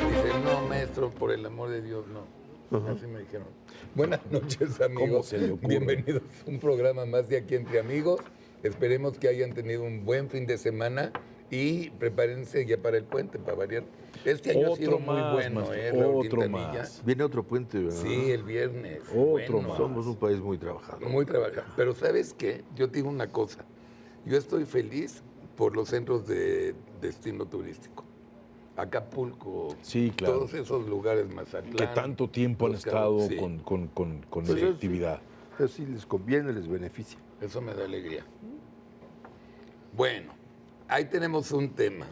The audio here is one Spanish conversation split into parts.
Dice, no, maestro, por el amor de Dios, no. Así me dijeron. Buenas noches, amigos. ¿Cómo se le ocurre? Bienvenidos a un programa más de Aquí Entre Amigos. Esperemos que hayan tenido un buen fin de semana y prepárense ya para el puente, para variar. Este año ha sido muy bueno, maestro, Raúl otro Quintanilla. más. Viene otro puente, ¿verdad? Sí, el viernes. Otro Bueno, más. Somos un país muy trabajador. muy trabajado. Pero ¿sabes qué? Yo te digo una cosa. Yo estoy feliz por los centros de destino turístico. Acapulco, Sí, claro. todos esos lugares, Mazatlán. Que tanto tiempo han Los estado Cabos, sí. con Pues la eso sí. actividad. Así les conviene, les beneficia. Eso me da alegría. Bueno, ahí tenemos un tema.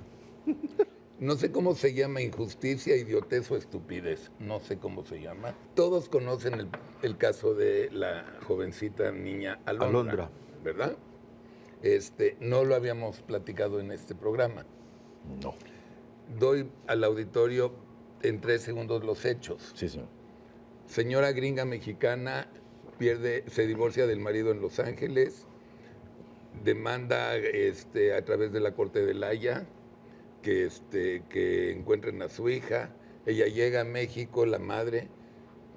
No sé cómo se llama, injusticia, idiotez o estupidez. No sé cómo se llama. Todos conocen el caso de la jovencita niña Alondra, ¿verdad? No lo habíamos platicado en este programa. No. Doy al auditorio en 3 segundos los hechos. Sí, señor. Señora gringa mexicana se divorcia del marido en Los Ángeles, demanda a través de la Corte de La Haya que encuentren a su hija. Ella llega a México, la madre,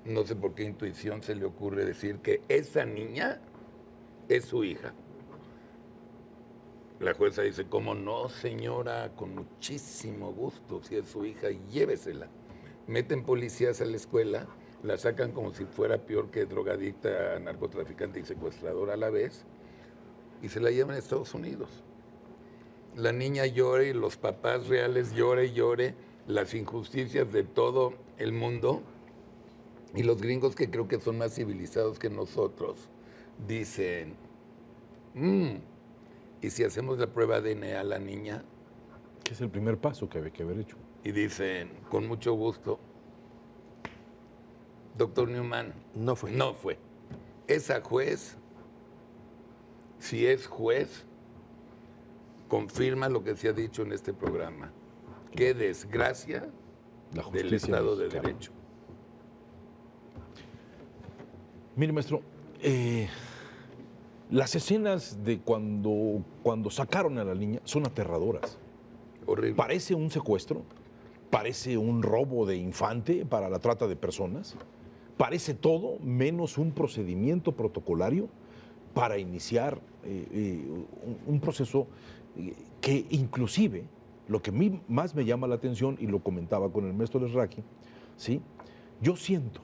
no sé por qué intuición se le ocurre decir que esa niña es su hija. La jueza dice, ¿cómo no, señora? Con muchísimo gusto, si es su hija, llévesela. Meten policías a la escuela, la sacan como si fuera peor que drogadicta, narcotraficante y secuestradora a la vez, y se la llevan a Estados Unidos. La niña llora y los papás reales llora y llore las injusticias de todo el mundo, y los gringos, que creo que son más civilizados que nosotros, dicen, ¿y si hacemos la prueba de ADN a la niña? Que es el primer paso que había que haber hecho. Y dicen, con mucho gusto, doctor Newman. No fue. No fue. Esa juez, si es juez, confirma lo que se ha dicho en este programa. Qué desgracia La del justicia Estado de mexicana. Derecho. Mire, maestro, las escenas de cuando sacaron a la niña son aterradoras. Horrible. Parece un secuestro, parece un robo de infante para la trata de personas, parece todo menos un procedimiento protocolario para iniciar un proceso que inclusive, lo que a mí más me llama la atención, y lo comentaba con el maestro Lesraki, ¿sí? Yo siento,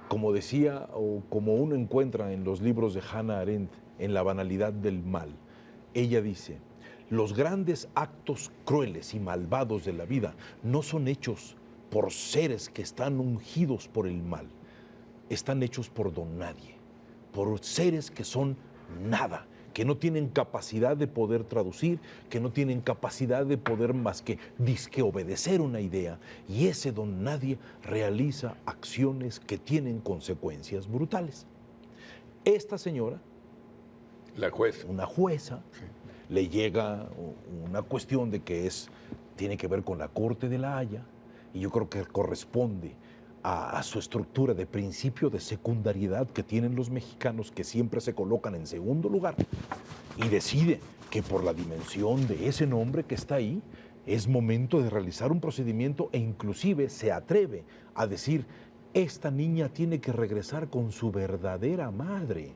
como decía, o como uno encuentra en los libros de Hannah Arendt, en La banalidad del mal, ella dice, los grandes actos crueles y malvados de la vida no son hechos por seres que están ungidos por el mal, están hechos por don nadie, por seres que son nada, que no tienen capacidad de poder traducir, que no tienen capacidad de poder más que dizque obedecer una idea, y ese don nadie realiza acciones que tienen consecuencias brutales. Esta señora, La juez. una jueza, le llega una cuestión de que tiene que ver con la Corte de La Haya, y yo creo que corresponde a su estructura de principio de secundariedad que tienen los mexicanos, que siempre se colocan en segundo lugar, y decide que por la dimensión de ese nombre que está ahí, es momento de realizar un procedimiento, e inclusive se atreve a decir, esta niña tiene que regresar con su verdadera madre,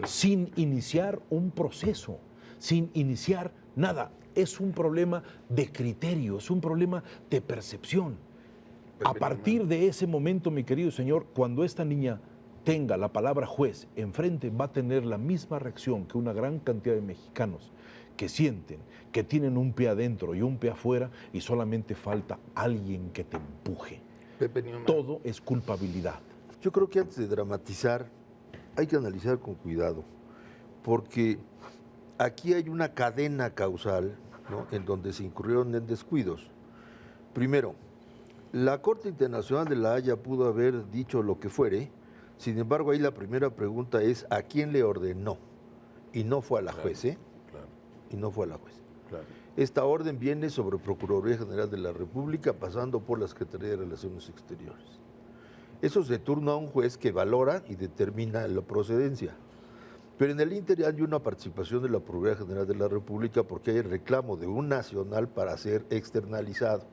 sin iniciar un proceso, sin iniciar nada. Es un problema de criterio, es un problema de percepción. A partir de ese momento, mi querido señor, cuando esta niña tenga la palabra juez enfrente, va a tener la misma reacción que una gran cantidad de mexicanos que sienten que tienen un pie adentro y un pie afuera, y solamente falta alguien que te empuje. Pepe Newman. Todo es culpabilidad. Yo creo que antes de dramatizar hay que analizar con cuidado, porque aquí hay una cadena causal, ¿no?, en donde se incurrieron en descuidos. Primero, la Corte Internacional de La Haya pudo haber dicho lo que fuere, sin embargo, ahí la primera pregunta es ¿a quién le ordenó? Y no fue a la juez, ¿eh? Claro, Y no fue a la juez. claro. Esta orden viene sobre Procuraduría General de la República, pasando por la Secretaría de Relaciones Exteriores. Eso se turna a un juez que valora y determina la procedencia. Pero en el ínter hay una participación de la Procuraduría General de la República porque hay el reclamo de un nacional para ser externalizado.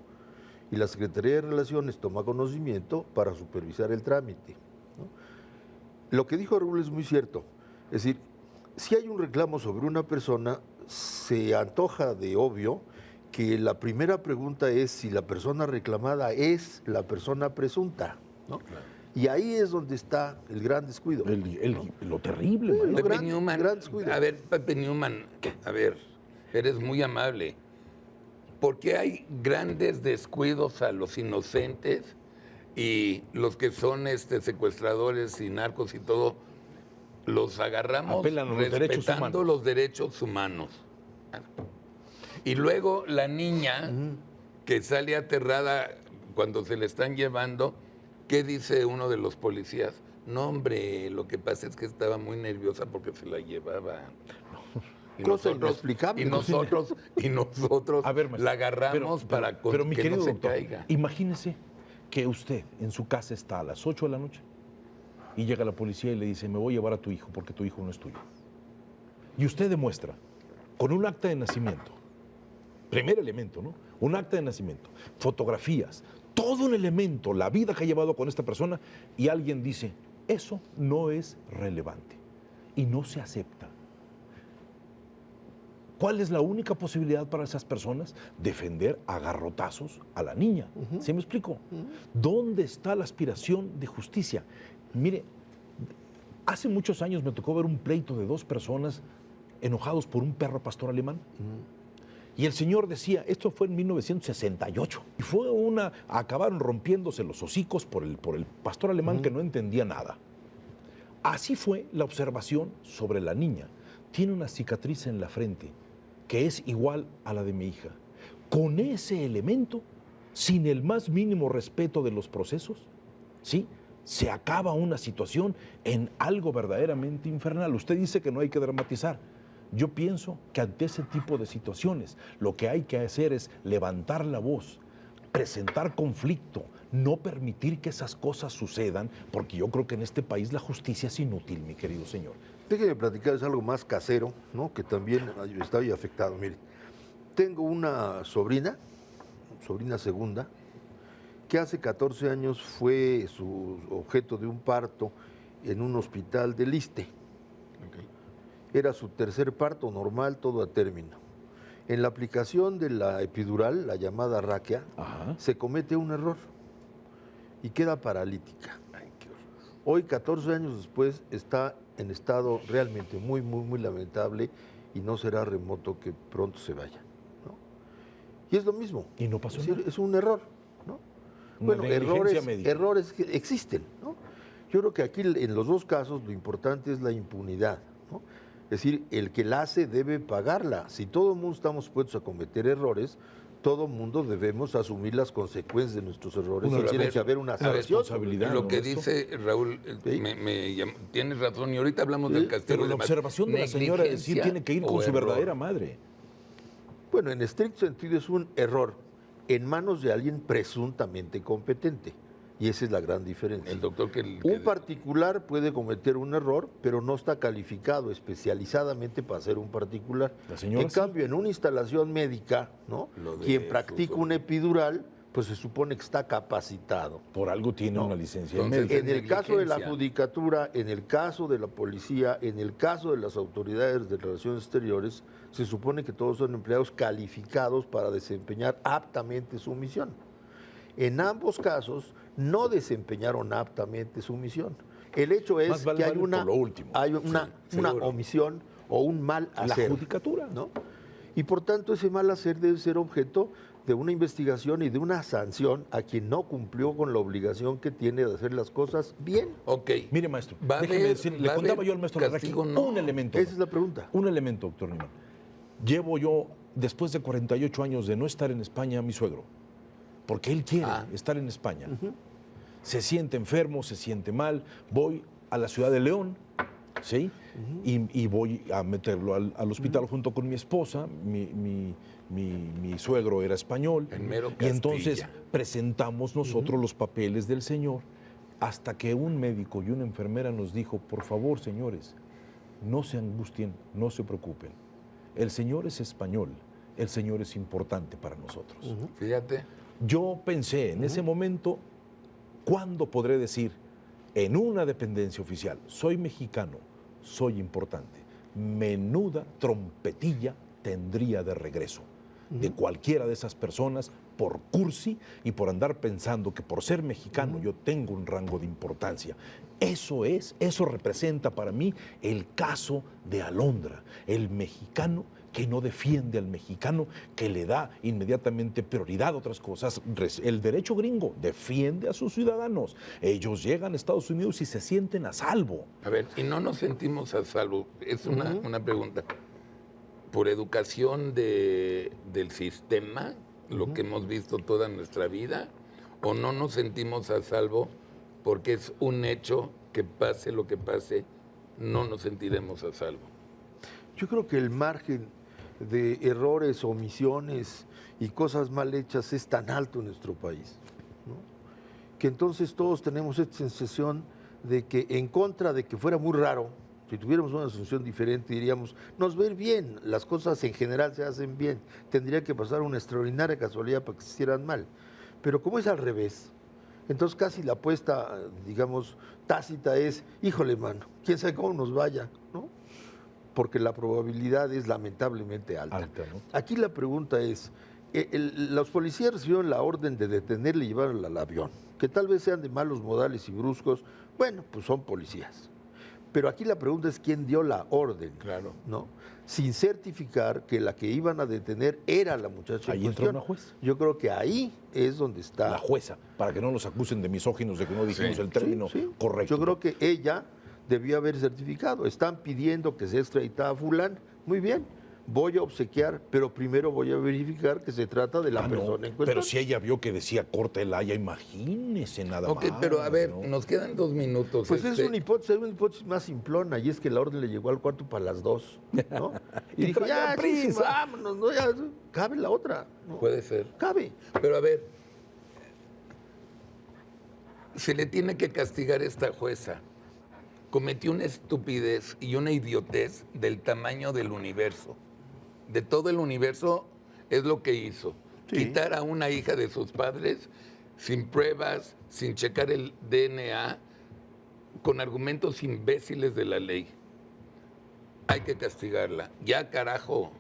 Y la Secretaría de Relaciones toma conocimiento para supervisar el trámite, ¿no? Lo que dijo Raúl es muy cierto. Es decir, si hay un reclamo sobre una persona, se antoja de obvio que la primera pregunta es si la persona reclamada es la persona presunta, ¿no? Claro. Y ahí es donde está el gran descuido. Lo terrible, maestro. Pepe gran- Newman, gran descuido. a ver, Pepe Newman, a ver, eres muy amable. ¿Por qué hay grandes descuidos a los inocentes y los que son secuestradores y narcos y todo, los agarramos Apelan a los derechos respetando humanos? los derechos humanos? Y luego la niña que sale aterrada cuando se le están llevando, ¿qué dice uno de los policías? No, hombre, lo que pasa es que estaba muy nerviosa porque se la llevaba. Y Cosa inexplicable. y nosotros A ver, maestro, la agarramos para pero mi que querido no se doctor, caiga. imagínese que usted en su casa está a las 8 de la noche y llega la policía y le dice, me voy a llevar a tu hijo porque tu hijo no es tuyo. Y usted demuestra con un acta de nacimiento, primer elemento, ¿no? Un acta de nacimiento, fotografías, todo un elemento, la vida que ha llevado con esta persona, y alguien dice, eso no es relevante y no se acepta. ¿Cuál es la única posibilidad para esas personas? Defender a garrotazos a la niña. ¿Sí me explico? ¿Dónde está la aspiración de justicia? Mire, hace muchos años me tocó ver un pleito de dos personas enojados por un perro pastor alemán. Y el señor decía, esto fue en 1968, y acabaron rompiéndose los hocicos por el pastor alemán que no entendía nada. Así fue la observación sobre la niña. Tiene una cicatriz en la frente que es igual a la de mi hija. Con ese elemento, sin el más mínimo respeto de los procesos, ¿sí?, se acaba una situación en algo verdaderamente infernal. Usted dice que no hay que dramatizar. Yo pienso que ante ese tipo de situaciones lo que hay que hacer es levantar la voz, presentar conflicto, no permitir que esas cosas sucedan, porque yo creo que en este país la justicia es inútil, mi querido señor. Déjeme platicarles algo más casero, ¿no? Que también está ahí afectado. Mire, tengo una sobrina segunda, que hace 14 años fue su objeto de un parto en un hospital del Iste. Era su tercer parto normal, todo a término. En la aplicación de la epidural, la llamada raquia, se comete un error y queda paralítica. Hoy, 14 años después, está en estado realmente muy, muy, muy lamentable y no será remoto que pronto se vaya, ¿no? Y es lo mismo. Y no pasó Es decir, nada. es un error, ¿no? Bueno, errores que existen, ¿no? Yo creo que aquí en los dos casos lo importante es la impunidad, ¿no? Es decir, el que la hace debe pagarla. Si todo el mundo estamos dispuestos a cometer errores, todo el mundo debemos asumir las consecuencias de nuestros errores y tiene que haber una sanción. responsabilidad. Lo que ¿no? dice Raúl, ¿Sí? tienes razón, y ahorita hablamos del castigo. Pero y la demás. observación de la señora es decir, Negligencia tiene que ir con o su error. verdadera madre. Bueno, en estricto sentido es un error en manos de alguien presuntamente competente. Y esa es la gran diferencia. El doctor Un particular puede cometer un error, pero no está calificado especializadamente para ser un particular. La señora En sí. cambio, en una instalación médica, ¿no? Lo de Quien practica una epidural, pues se supone que está capacitado. Por algo tiene No. una licencia de Entonces, médico. En el caso de la negligencia. judicatura, en el caso de la policía, en el caso de las autoridades de relaciones exteriores, se supone que todos son empleados calificados para desempeñar aptamente su misión. En ambos casos no desempeñaron aptamente su misión. El hecho es Más vale que hay vale una, por lo último. hay una seguro. omisión o un mal La hacer. judicatura. ¿No? Y por tanto ese mal hacer debe ser objeto de una investigación y de una sanción a quien no cumplió con la obligación que tiene de hacer las cosas bien. Ok. Mire, maestro, Va a déjeme haber- decir, va le a contaba haber yo al maestro Larraqui castigo, no. un elemento. Esa es la pregunta. Un elemento, doctor Newman. Llevo yo, después de 48 años de no estar en España, a mi suegro, porque él quiere estar en España. Se siente enfermo, se siente mal, voy a la ciudad de León, ¿sí? Y voy a meterlo al hospital junto con mi esposa, mi suegro era español, En mero y entonces Castilla. presentamos nosotros los papeles del señor, hasta que un médico y una enfermera nos dijo, por favor, señores, no se angustien, no se preocupen. El Señor es español, el Señor es importante para nosotros. Fíjate. Yo pensé en ese momento, ¿cuándo podré decir en una dependencia oficial, soy mexicano, soy importante? Menuda trompetilla tendría de regreso de cualquiera de esas personas por cursi y por andar pensando que por ser mexicano yo tengo un rango de importancia. Eso representa para mí el caso de Alondra, el mexicano que no defiende al mexicano, que le da inmediatamente prioridad a otras cosas. El derecho gringo defiende a sus ciudadanos. Ellos llegan a Estados Unidos y se sienten a salvo. A ver, y no nos sentimos a salvo. Es una pregunta. Por educación del sistema, lo que hemos visto toda nuestra vida, o no nos sentimos a salvo porque es un hecho que pase lo que pase, no nos sentiremos a salvo. Yo creo que el margen de errores, omisiones y cosas mal hechas es tan alto en nuestro país, ¿no? Que entonces todos tenemos esta sensación de que, en contra de que fuera muy raro, si tuviéramos una solución diferente, diríamos, nos va a ir bien, las cosas en general se hacen bien, tendría que pasar una extraordinaria casualidad para que se hicieran mal. Pero como es al revés, entonces casi la apuesta, digamos, tácita es, híjole, mano, quién sabe cómo nos vaya, ¿no? Porque la probabilidad es lamentablemente alta. ¿No? Aquí la pregunta es, los policías recibieron la orden de detenerle y llevarlo al avión, que tal vez sean de malos modales y bruscos, bueno, pues son policías. Pero aquí la pregunta es quién dio la orden, Claro. ¿no? Sin certificar que la que iban a detener era la muchacha en Ahí entró cuestión. una juez. Yo creo que ahí es donde está. La jueza, para que no nos acusen de misóginos, de que no dijimos el término correcto. Yo creo que ella debió haber certificado. Están pidiendo que sea extraditada a fulán. Muy bien, voy a obsequiar, pero primero voy a verificar que se trata de la persona en cuestión. Pero si ella vio que decía corta el haya, imagínese nada Ok, más. pero a ver, ¿no? nos quedan 2 minutos. Pues es una hipótesis más simplona, y es que la orden le llegó al cuarto para las 2, ¿no? Y dijo, traía ya, prisa. sí, vámonos, ¿no? Ya, cabe la otra, ¿no? Puede ser. Cabe. Pero a ver, se le tiene que castigar a esta jueza. Cometió una estupidez y una idiotez del tamaño del universo. De todo el universo es lo que hizo. Sí. Quitar a una hija de sus padres sin pruebas, sin checar el DNA, con argumentos imbéciles de la ley. Hay que castigarla. Ya, carajo.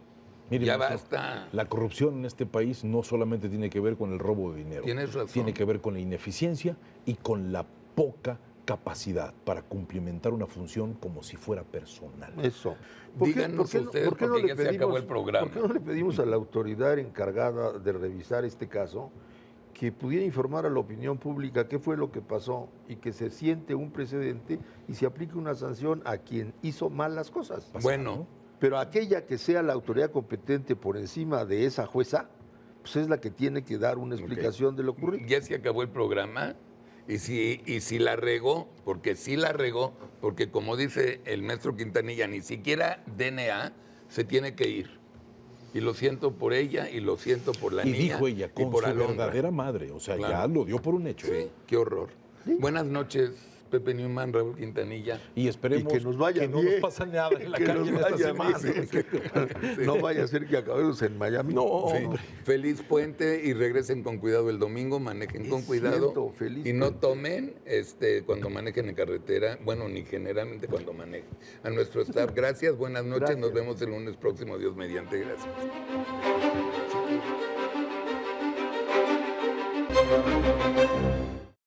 Mire, Ya maestro, basta. La corrupción en este país no solamente tiene que ver con el robo de dinero. Tienes razón. Tiene que ver con la ineficiencia y con la poca capacidad para cumplimentar una función como si fuera personal. Eso. Díganos ustedes, porque ya se acabó el programa. ¿Por qué no le pedimos a la autoridad encargada de revisar este caso que pudiera informar a la opinión pública qué fue lo que pasó y que se siente un precedente y se aplique una sanción a quien hizo mal las cosas? Bueno, Pero aquella que sea la autoridad competente por encima de esa jueza, pues es la que tiene que dar una explicación de lo ocurrido. ya se acabó el programa. Y si la regó, porque sí la regó, porque como dice el maestro Quintanilla, ni siquiera DNA se tiene que ir. Y lo siento por ella y lo siento por la Y niña. dijo ella, y con por su Alondra. verdadera madre, o sea, Claro. ya lo dio por un hecho. Sí, qué horror. Buenas noches, Pepe Newman, Raúl Quintanilla. Y esperemos Y que nos vaya no bien. nos pasa nada en la Que calle nos en esta vaya semana. bien. No vaya a ser que acabemos en Miami. No, Sí. hombre. Feliz puente y regresen con cuidado el domingo, manejen con Es cuidado cierto, feliz y no puente. tomen cuando manejen en carretera, bueno, ni generalmente cuando manejen. A nuestro staff, gracias, buenas noches, Gracias. nos vemos el lunes próximo, Dios mediante, gracias.